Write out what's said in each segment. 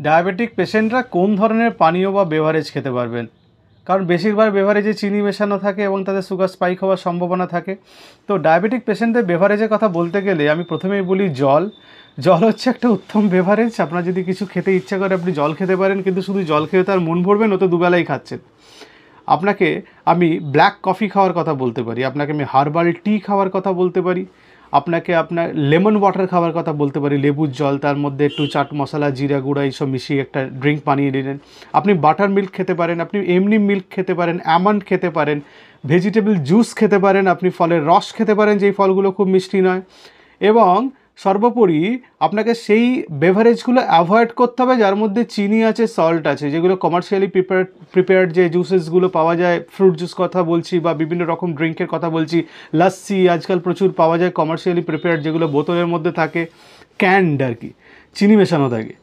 Diabetic পেশেন্টরা কোন ধরনের পানীয় বা বেভারেজ খেতে পারবেন? কারণ বেশিরভাগ বেভারেজে চিনি মেশানো থাকে এবং তাদের সুগার স্পাইক হওয়ার সম্ভাবনা থাকে। তো ডায়াবেটিক পেশেন্টদের বেভারেজের কথা বলতে গেলে আমি প্রথমেই বলি জল। জল হচ্ছে একটা উত্তম বেভারেজ। আপনার যদি কিছু খেতে ইচ্ছা করে আপনি জল খেতে পারেন, কিন্তু শুধু জল খেয়ে তার মন ভরবেন, ও তো দুবেলাই খাচ্ছেন। আপনাকে আমি ব্ল্যাক কফি খাওয়ার কথা বলতে পারি, আপনাকে আমি হার্বাল টি খাওয়ার কথা বলতে পারি, আপনাকে আপনার লেমন ওয়াটার খাওয়ার কথা বলতে পারি, লেবুর জল, তার মধ্যে একটু চাট মশলা, জিরা গুঁড়া এইসব মিশিয়ে একটা ড্রিঙ্ক বানিয়ে নিলেন। আপনি বাটার মিল্ক খেতে পারেন, আপনি এমনি মিল্ক খেতে পারেন, অ্যামন্ড খেতে পারেন, ভেজিটেবল জুস খেতে পারেন, আপনি ফলের রস খেতে পারেন যেই ফলগুলো খুব মিষ্টি নয়। এবং সর্বোপরি আপনাকে সেই বেভারেজগুলো অ্যাভয়েড করতে হবে যার মধ্যে চিনি আছে, সল্ট আছে, যেগুলো কমার্শিয়ালি প্রিপেয়ার্ড যে জুসেসগুলো পাওয়া যায়, ফ্রুট জুস কথা বলছি বা বিভিন্ন রকম ড্রিঙ্কের কথা বলছি, লাস্সি আজকাল প্রচুর পাওয়া যায় কমার্শিয়ালি প্রিপেয়ার্ড, যেগুলো বোতলের মধ্যে থাকে, ক্যান্ড আর কি, চিনি মেশানো থাকে।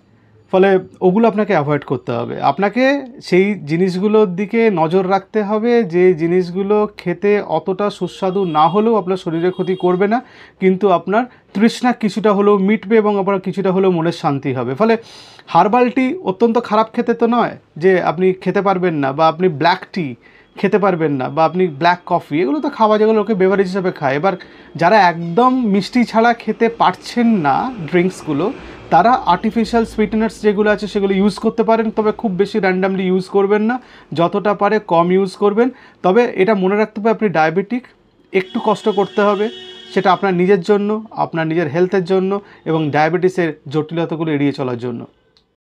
ফলে ওগুলো আপনাকে অ্যাভয়েড করতে হবে। আপনাকে সেই জিনিসগুলোর দিকে নজর রাখতে হবে, যে জিনিসগুলো খেতে অতটা সুস্বাদু না হলেও আপনার শরীরে ক্ষতি করবে না, কিন্তু আপনার তৃষ্ণা কিছুটা হলেও মিটবে এবং আপনার কিছুটা হলেও মনের শান্তি হবে। ফলে হার্বাল টি অত্যন্ত খারাপ খেতে তো নয় যে আপনি খেতে পারবেন না, বা আপনি ব্ল্যাক টি খেতে পারবেন না, বা আপনি ব্ল্যাক কফি, এগুলো তো খাওয়া, যেগুলো লোকে বেভারেজ হিসাবে খায়। এবার যারা একদম মিষ্টি ছাড়া খেতে পারছেন না ড্রিঙ্কসগুলো, তারা আর্টিফিশিয়াল সুইটেনার্স যেগুলো আছে সেগুলো ইউজ করতে পারেন, তবে খুব বেশি র্যান্ডামলি ইউজ করবেন না, যতটা পারে কম ইউজ করবেন। তবে এটা মনে রাখতে হবে, আপনি ডায়াবেটিক, একটু কষ্ট করতে হবে, সেটা আপনার নিজের জন্য, আপনার নিজের হেলথের জন্য এবং ডায়াবেটিসের জটিলতাগুলো এড়িয়ে চলার জন্য।